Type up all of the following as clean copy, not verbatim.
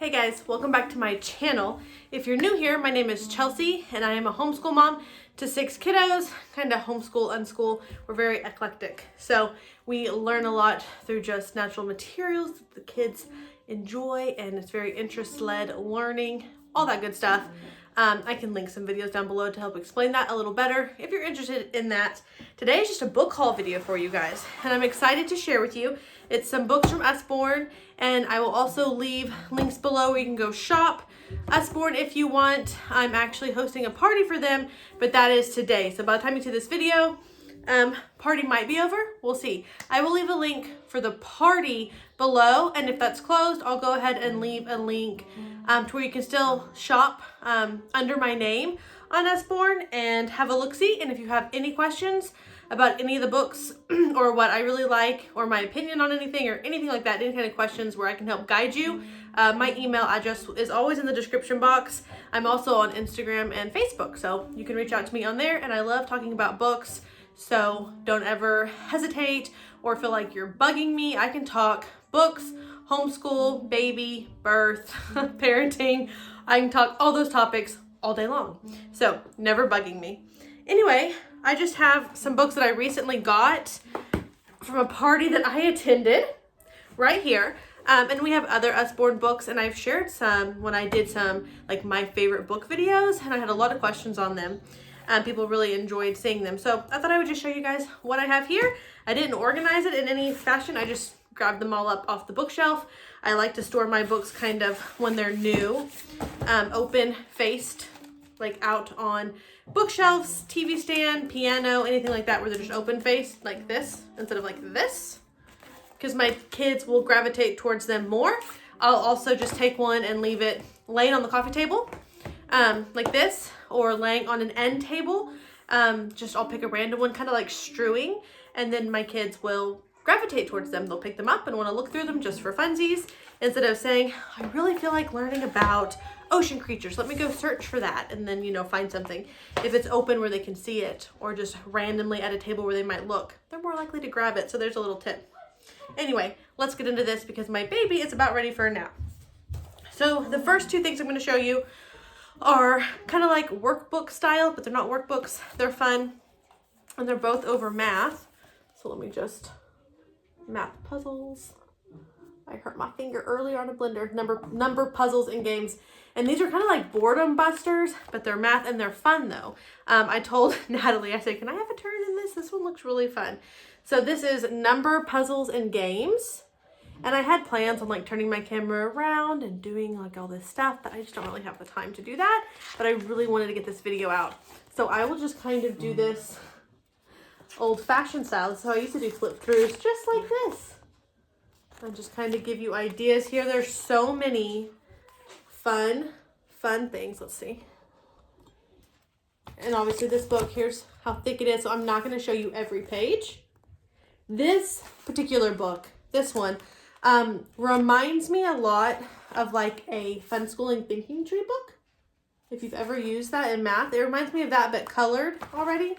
Hey guys, welcome back to my channel. If you're new here, my name is Chelsea and I am a homeschool mom to 6 kiddos, kind of homeschool, unschool. We're very eclectic. So we learn a lot through just natural materials that the kids enjoy, and it's very interest-led learning, all that good stuff. I can link some videos down below to help explain that a little better if you're interested in that. Today is just a book haul video for you guys, and I'm excited to share with you. It's some books from Usborne, and I will also leave links below where you can go shop Usborne if you want. I'm actually hosting a party for them, but that is today. So by the time you see this video, party might be over. We'll see. I will leave a link for the party below, and if that's closed, I'll go ahead and leave a link to where you can still shop under my name on Usborne and have a look-see. And if you have any questions about any of the books or what I really like or my opinion on anything or anything like that, any kind of questions where I can help guide you, my email address is always in the description box. I'm also on Instagram and Facebook, so you can reach out to me on there, and I love talking about books. So don't ever hesitate or feel like you're bugging me. I can talk books, homeschool, baby, birth, parenting. I can talk all those topics all day long. So never bugging me. Anyway, I just have some books that I recently got from a party that I attended right here. And we have other Usborne books, and I've shared some when I did some like my favorite book videos, and I had a lot of questions on them. People really enjoyed seeing them. So I thought I would just show you guys what I have here. I didn't organize it in any fashion. I just grabbed them all up off the bookshelf. I like to store my books kind of when they're new, open faced, like out on bookshelves, TV stand, piano, anything like that, where they're just open faced like this instead of like this, because my kids will gravitate towards them more. I'll also just take one and leave it laying on the coffee table like this, or laying on an end table. Just I'll pick a random one, kind of like strewing, and then my kids will gravitate towards them. They'll pick them up and want to look through them just for funsies, instead of saying, I really feel like learning about ocean creatures. Let me go search for that, and then, you know, find something. If it's open where they can see it, or just randomly at a table where they might look, they're more likely to grab it. So there's a little tip. Anyway, let's get into this because my baby is about ready for a nap. So the first two things I'm going to show you are kind of like workbook style, but they're not workbooks. They're fun, and they're both over math. So let me just math puzzles. I hurt my finger earlier on a blender. Number puzzles and games. And these are kind of like boredom busters, but they're math and they're fun though. I told Natalie, I said, can I have a turn in this? This one looks really fun. So this is number puzzles and games. And I had plans on like turning my camera around and doing like all this stuff, but I just don't really have the time to do that. But I really wanted to get this video out. So I will just kind of do this old-fashioned style. This is how I used to do flip throughs, just like this. I'll just kind of give you ideas here. There's so many fun things. Let's see. And obviously this book, here's how thick it is. So I'm not going to show you every page. This particular book, this one, reminds me a lot of like a fun schooling thinking tree book. If you've ever used that in math, it reminds me of that, but colored already.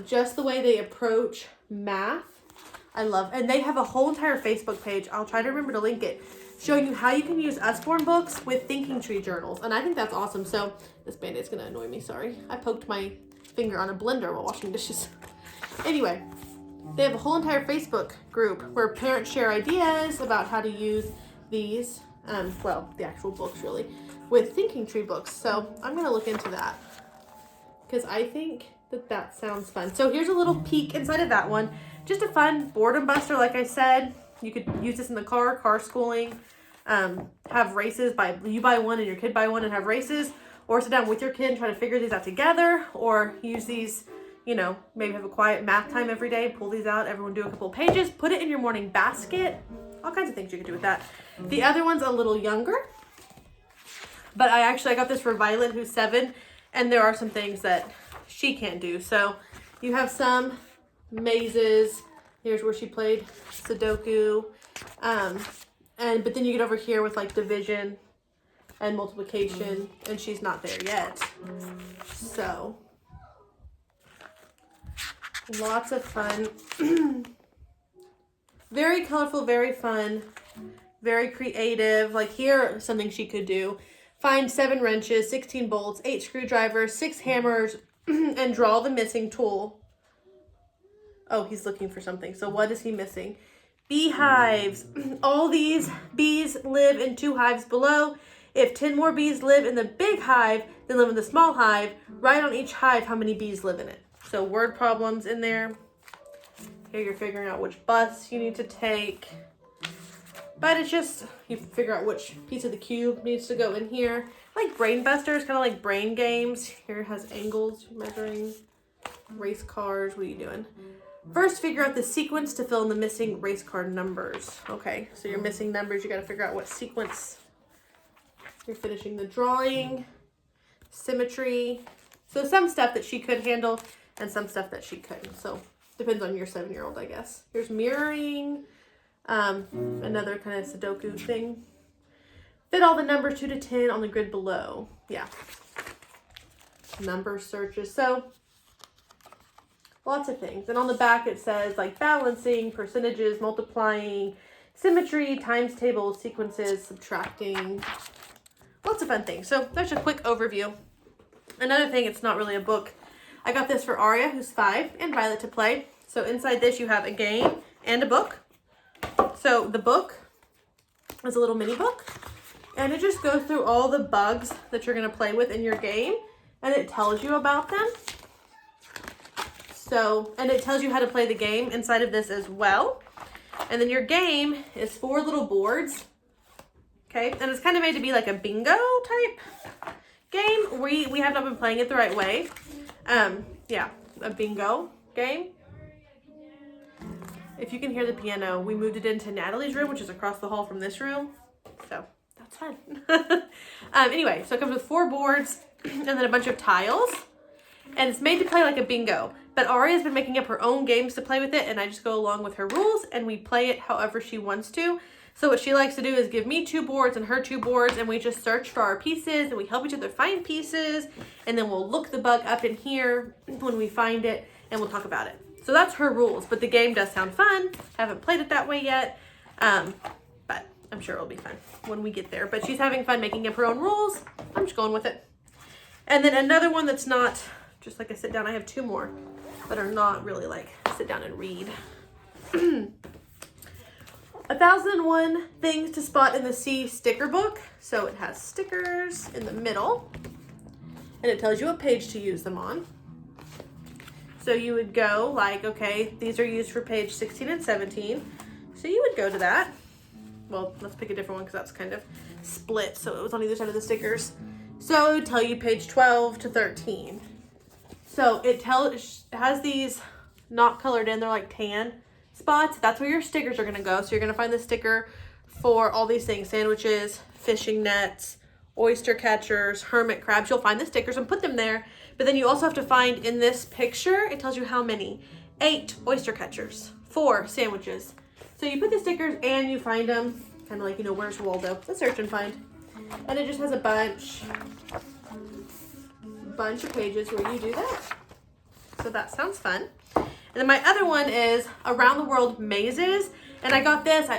Just the way they approach math, I love. And they have a whole entire Facebook page. I'll try to remember to link it, showing you how you can use Usborne books with thinking tree journals. And I think that's awesome. So this Band-Aid's gonna annoy me, sorry. I poked my finger on a blender while washing dishes. Anyway, they have a whole entire Facebook group where parents share ideas about how to use these, well, the actual books really, with thinking tree books. So I'm gonna look into that because I think that sounds fun. So here's a little peek inside of that one. Just a fun boredom buster, like I said. You could use this in the car schooling, have races, you buy one and your kid buy one and have races, or sit down with your kid and try to figure these out together, or use these, you know, maybe have a quiet math time every day, pull these out, everyone do a couple pages, put it in your morning basket, all kinds of things you could do with that. The other one's a little younger, but I got this for Violet, who's 7, and there are some things that she can't do. So you have some mazes. Here's where she played Sudoku. But then you get over here with like division and multiplication, and she's not there yet. So lots of fun. Very colorful, very fun, Very creative. Like here, something she could do. Find 7 wrenches, 16 bolts, 8 screwdrivers, 6 hammers, and draw the missing tool. Oh, he's looking for something. So what is he missing? Beehives. All these bees live in 2 hives below. If 10 more bees live in the big hive than live in the small hive, write on each hive how many bees live in it. So word problems in there. Here you're figuring out which bus you need to take. But it's just, you figure out which piece of the cube needs to go in here. Like brain busters, kind of like brain games. Here it has angles, measuring, race cars. What are you doing? First, figure out the sequence to fill in the missing race car numbers. Okay, so you're missing numbers. You got to figure out what sequence. You're finishing the drawing, symmetry. So some stuff that she could handle and some stuff that she couldn't. So depends on your 7-year-old, I guess. Here's mirroring. Another kind of Sudoku thing. Fit all the numbers 2 to 10 on the grid below. Yeah. Number searches. So lots of things. And on the back it says like balancing, percentages, multiplying, symmetry, times tables, sequences, subtracting. Lots of fun things. So that's a quick overview. Another thing, it's not really a book. I got this for Aria, who's 5, and Violet to play. So inside this you have a game and a book. So the book is a little mini book, and it just goes through all the bugs that you're going to play with in your game, and it tells you about them. So, and it tells you how to play the game inside of this as well. And then your game is 4 little boards. Okay, and it's kind of made to be like a bingo type game. We have not been playing it the right way. Yeah, a bingo game. If you can hear the piano, we moved it into Natalie's room, which is across the hall from this room. So that's fun. Anyway, so it comes with 4 boards and then a bunch of tiles. And it's made to play like a bingo. But Aria's been making up her own games to play with it, and I just go along with her rules and we play it however she wants to. So what she likes to do is give me 2 boards and her 2 boards, and we just search for our pieces and we help each other find pieces, and then we'll look the bug up in here when we find it and we'll talk about it. So that's her rules, but the game does sound fun. I haven't played it that way yet, but I'm sure it'll be fun when we get there. But she's having fun making up her own rules. I'm just going with it. And then another one that's not just like a sit down. I have 2 more that are not really like sit down and read. 1001 Things to Spot in the Sea sticker book. So it has stickers in the middle, and it tells you what page to use them on. So you would go like, okay, these are used for page 16 and 17. So you would go to that. Well, let's pick a different one because that's kind of split. So it was on either side of the stickers. So it would tell you page 12 to 13. So it has these not colored in. They're like tan spots. That's where your stickers are going to go. So you're going to find the sticker for all these things: sandwiches, fishing nets, oyster catchers, hermit crabs. You'll find the stickers and put them there. But then you also have to find in this picture, it tells you how many. 8 oyster catchers, 4 sandwiches. So you put the stickers and you find them, kind of like, you know, where's Waldo? The search and find. And it just has a bunch of pages where you do that. So that sounds fun. And then my other one is Around the World Mazes. And I got this. I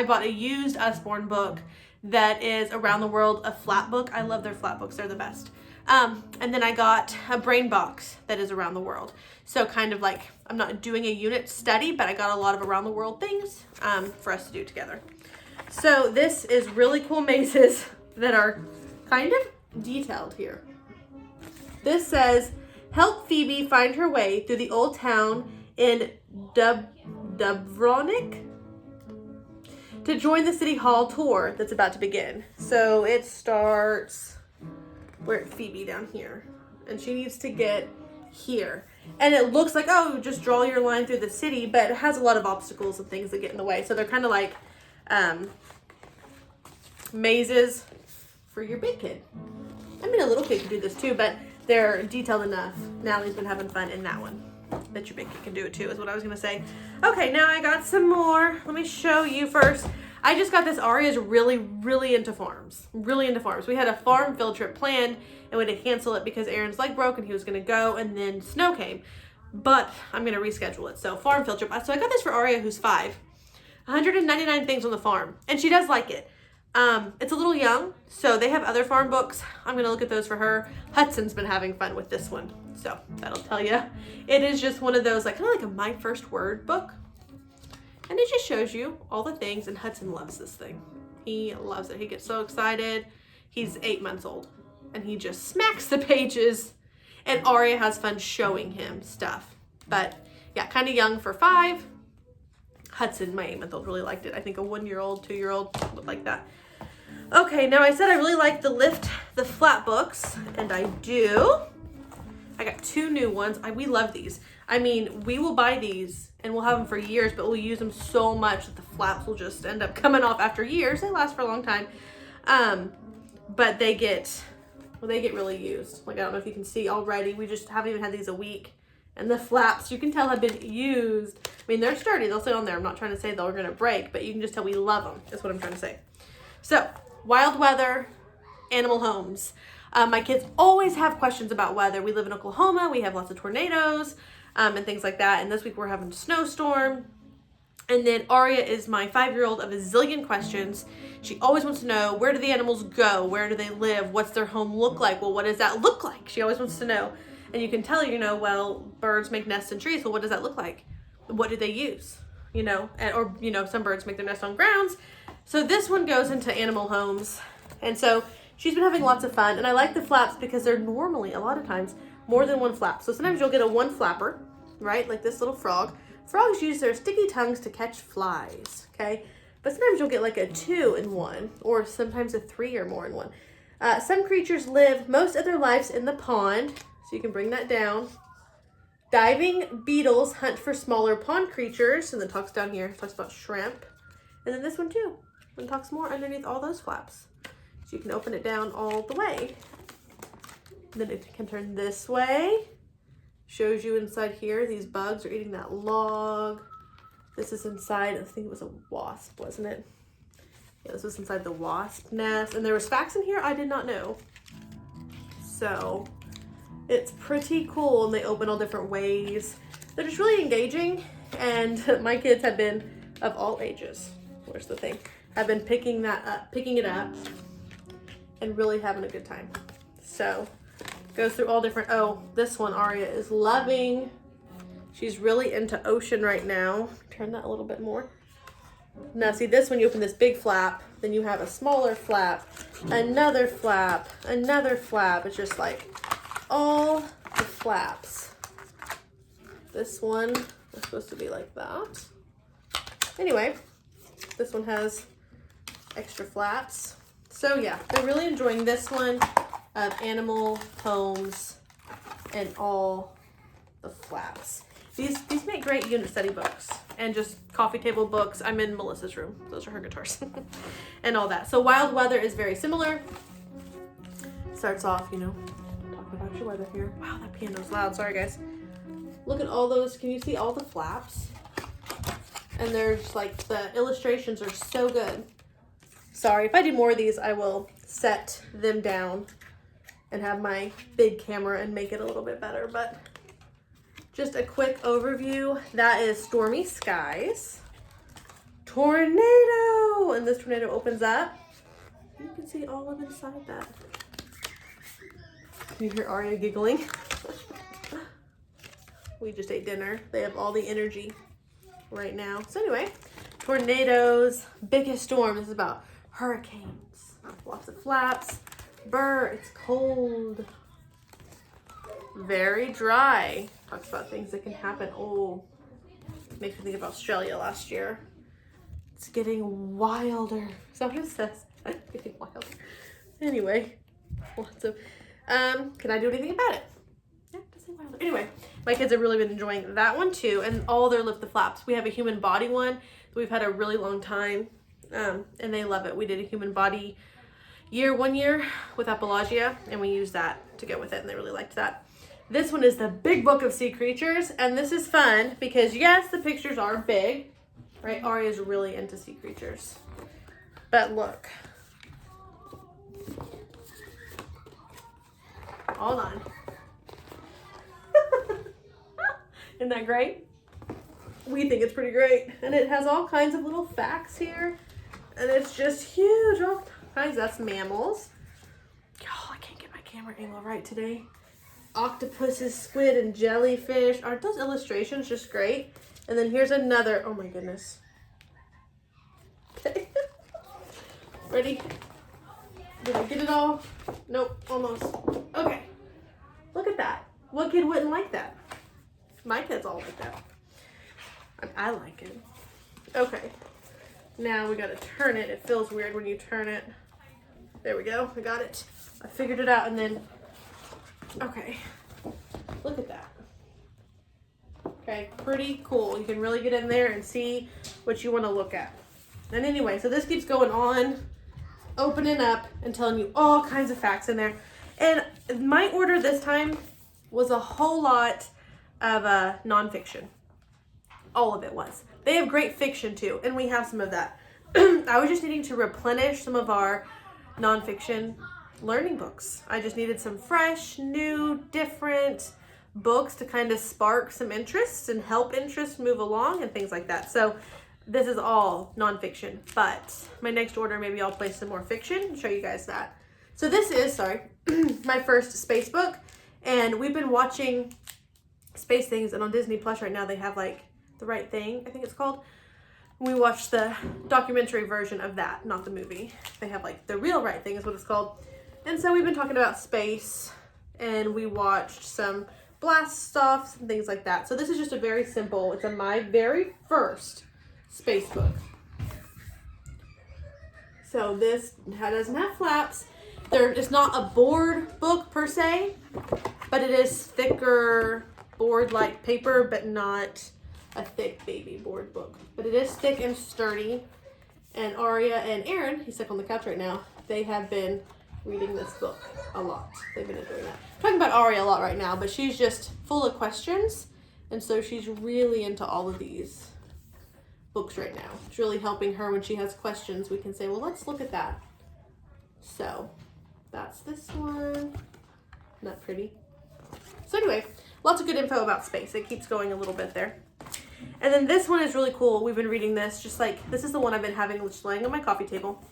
bought a used Usborne book that is Around the World, a flat book. I love their flat books. They're the best. And then I got a brain box that is Around the World. So kind of like, I'm not doing a unit study, but I got a lot of around the world things for us to do together. So this is really cool mazes that are kind of detailed here. This says, help Phoebe find her way through the old town in Dubrovnik to join the City Hall tour that's about to begin. So it starts, where Phoebe down here, and she needs to get here. And it looks like, oh, just draw your line through the city, but it has a lot of obstacles and things that get in the way. So they're kind of like mazes for your big kid. I mean, a little kid can do this too, but they're detailed enough. Natalie's been having fun in that one. Bet your big kid can do it too, is what I was going to say. Okay, now I got some more. Let me show you first. I just got this. Aria's really, really into farms. Really into farms. We had a farm field trip planned and we had to cancel it because Aaron's leg broke and he was going to go, and then snow came. But I'm going to reschedule it. So farm field trip. So I got this for Aria, who's 5. 199 things on the farm, and she does like it. It's a little young, so they have other farm books. I'm gonna look at those for her. Hudson's been having fun with this one, so that'll tell you. It is just one of those, like, kind of like a My First Word book, and it just shows you all the things, and Hudson loves this thing. He loves it. He gets so excited. He's 8 months old, and he just smacks the pages, and Aria has fun showing him stuff. But yeah, kind of young for 5. Hudson, my 8-month-old, really liked it. I think a 1-year-old, 2-year-old would like that. Okay, now I said I really like the Lift the Flap books, and I do. I got 2 new ones. We love these. I mean, we will buy these and we'll have them for years, but we'll use them so much that the flaps will just end up coming off after years. They last for a long time. But they get really used. Like, I don't know if you can see already. We just haven't even had these a week. And the flaps, you can tell, have been used. I mean, they're sturdy. They'll stay on there. I'm not trying to say they're going to break, but you can just tell we love them. That's what I'm trying to say. So, wild weather, animal homes. My kids always have questions about weather. We live in Oklahoma. We have lots of tornadoes and things like that. And this week we're having a snowstorm. And then Aria is my 5-year-old of a zillion questions. She always wants to know, where do the animals go? Where do they live? What's their home look like? Well, what does that look like? She always wants to know. And you can tell, well, birds make nests in trees. Well, what does that look like? What do they use? Some birds make their nest on grounds. So this one goes into animal homes. And so she's been having lots of fun. And I like the flaps because they're normally, a lot of times, more than one flap. So sometimes you'll get a 1 flapper, right? Like this little frog. Frogs use their sticky tongues to catch flies, okay? But sometimes you'll get like a 2 in 1, or sometimes a 3 or more in 1. Some creatures live most of their lives in the pond. So you can bring that down. Diving beetles hunt for smaller pond creatures. And then talks down here, talks about shrimp. And then this one too. And talks more underneath all those flaps. So you can open it down all the way. And then it can turn this way. Shows you inside here, these bugs are eating that log. This is inside, I think it was a wasp, wasn't it? Yeah, this was inside the wasp nest. And there was facts in here I did not know. So it's pretty cool, and they open all different ways. They're just really engaging, and my kids have been, of all ages, where's the thing, have been picking it up, and really having a good time. So, goes through all different, this one Aria is loving. She's really into ocean right now. Turn that a little bit more. Now see, this one, you open this big flap, then you have a smaller flap, another flap, another flap. It's just like all the flaps. This one is supposed to be like that. Anyway, this one has extra flaps. So yeah, they're really enjoying this one of animal homes and all the flaps. These make great unit study books and just coffee table books. I'm in Melissa's room. Those are her guitars and all that. So wild weather is very similar. Starts off, talking about your weather here. Wow, that piano's loud. Sorry, guys. Look at all those. Can you see all the flaps? And there's like, the illustrations are so good. Sorry, if I do more of these, I will set them down and have my big camera and make it a little bit better. But just a quick overview. That is Stormy Skies. Tornado! And this tornado opens up. You can see all of inside that. You hear Aria giggling. We just ate dinner. They have all the energy right now. So anyway, tornadoes, biggest storm. This is about hurricanes. Lots of flaps. It's cold. Very dry. Talks about things that can happen. Oh, makes me think of Australia last year. It's getting wilder. Is that what it says? Getting wilder. Anyway, lots of, can I do anything about it? Yeah, just say wilder. Anyway, my kids have really been enjoying that one too, and all their Lift the Flaps. We have a human body one that we've had a really long time, and they love it. We did a human body one year with Apologia, and we used that to go with it, and they really liked that. This one is the Big Book of Sea Creatures, and this is fun because, yes, the pictures are big, right? Aria is really into sea creatures. But look. Hold on. Isn't that great? we think it's pretty great. And it has all kinds of little facts here. And it's just huge. All kinds. That's mammals. Oh, I can't get my camera angle right today. Octopuses, squid, and jellyfish. Aren't those illustrations just great? And then here's another. Oh my goodness. Okay. Ready? Did I get it all? Nope, almost. Okay. Look at that. What kid wouldn't like that? My kids all like that. I like it. Okay. Now we gotta turn it. It feels weird when you turn it. There we go. I got it. I figured it out and then... Okay. Look at that. Okay, pretty cool. You can really get in there and see what you want to look at. And anyway, so this keeps going on, opening up and telling you all kinds of facts in there. And my order this time was a whole lot of nonfiction. All of it was. They have great fiction too, and we have some of that. I was just needing to replenish some of our nonfiction learning books. I just needed some fresh, new, different books to kind of spark some interest and help interest move along and things like that. So this is all nonfiction, but my next order, maybe I'll place some more fiction and show you guys that. So this is, my first space book, and we've been watching space things, and on Disney Plus right now they have like The Right Thing, I think it's called. We watched the documentary version of that, not the movie. They have like The Real Right Thing is what it's called. And so we've been talking about space, and we watched some blast offs and things like that. So this is just a very simple, it's my very first space book. So this doesn't have flaps. It's not a board book per se, but it is thicker board-like paper, but not a thick baby board book. But it is thick and sturdy. And Aria and Aaron, he's stuck on the couch right now, they have been reading this book a lot. They've been enjoying that. I'm talking about Aria a lot right now, but she's just full of questions, and so she's really into all of these books right now. It's really helping her when she has questions. We can say, well, let's look at that. So that's this one. Isn't that pretty? So anyway, lots of good info about space. It keeps going a little bit there. And then this one is really cool. We've been reading this, just like, this is the one I've been having just laying on my coffee table.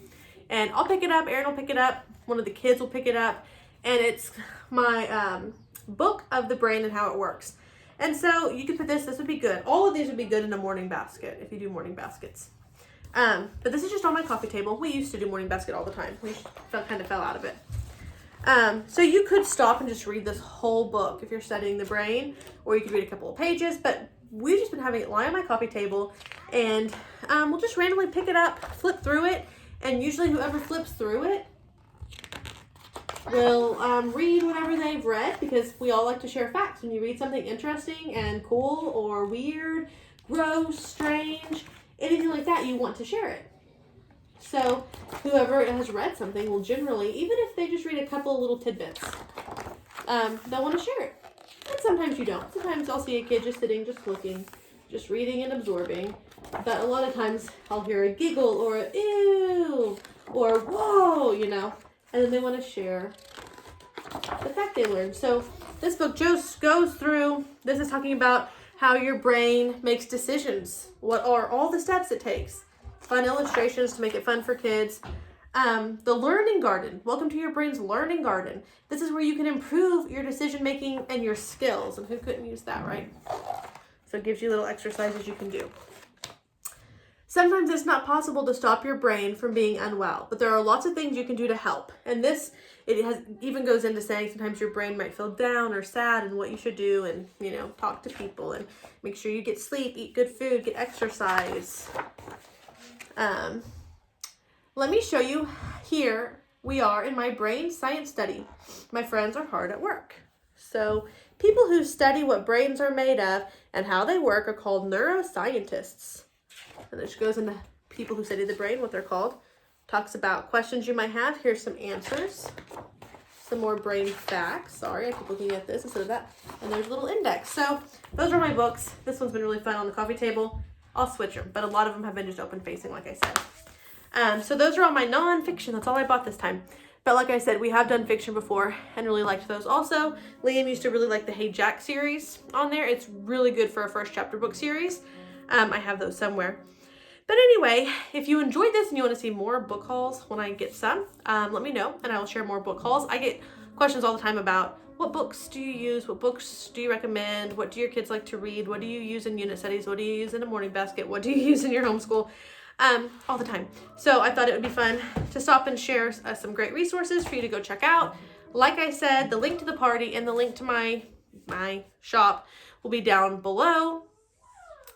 And I'll pick it up, Aaron will pick it up, one of the kids will pick it up, and it's my book of the brain and how it works. And so you could put this would be good. All of these would be good in a morning basket if you do morning baskets. But this is just on my coffee table. We used to do morning basket all the time. We kind of fell out of it. So you could stop and just read this whole book if you're studying the brain, or you could read a couple of pages, but we've just been having it lie on my coffee table, and we'll just randomly pick it up, flip through it, and usually whoever flips through it will read whatever they've read, because we all like to share facts. When you read something interesting and cool or weird, gross, strange, anything like that, you want to share it. So whoever has read something will generally, even if they just read a couple of little tidbits, they'll want to share it. And sometimes you don't. Sometimes I'll see a kid just sitting, just looking, just reading and absorbing. But a lot of times I'll hear a giggle or a ew or whoa, you know, and then they want to share the fact they learned. So this book just goes through, this is talking about how your brain makes decisions. What are all the steps it takes? Fun illustrations to make it fun for kids. The learning garden. Welcome to your brain's learning garden. This is where you can improve your decision making and your skills. And who couldn't use that, right? So it gives you little exercises you can do. Sometimes it's not possible to stop your brain from being unwell, but there are lots of things you can do to help. And this, even goes into saying sometimes your brain might feel down or sad and what you should do, and, you know, talk to people and make sure you get sleep, eat good food, get exercise. Let me show you. Here we are in my brain science study. My friends are hard at work. So people who study what brains are made of and how they work are called neuroscientists. And this goes into people who study the brain, what they're called. Talks about questions you might have. Here's some answers. Some more brain facts. Sorry, I keep looking at this instead of that. And there's a little index. So those are my books. This one's been really fun on the coffee table. I'll switch them, but a lot of them have been just open facing, like I said. So those are all my non-fiction. That's all I bought this time. But like I said, we have done fiction before and really liked those also. Liam used to really like the Hey Jack series on there. It's really good for a first chapter book series. I have those somewhere. But anyway, if you enjoyed this and you want to see more book hauls when I get some, let me know and I will share more book hauls. I get questions all the time about what books do you use? What books do you recommend? What do your kids like to read? What do you use in unit studies? What do you use in a morning basket? What do you use in your homeschool? All the time. So I thought it would be fun to stop and share some great resources for you to go check out. Like I said, the link to the party and the link to my shop will be down below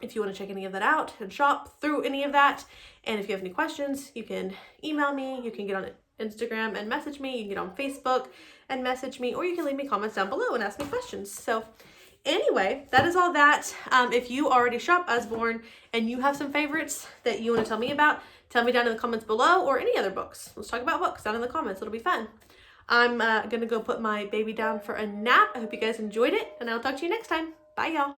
if you want to check any of that out and shop through any of that. And if you have any questions, you can email me, you can get on Instagram and message me, you can get on Facebook and message me, or you can leave me comments down below and ask me questions. So anyway, that is all that. If you already shop Usborne and you have some favorites that you want to tell me about, tell me down in the comments below, or any other books. Let's talk about books down in the comments. It'll be fun. I'm gonna go put my baby down for a nap. I hope you guys enjoyed it, and I'll talk to you next time. Bye, y'all.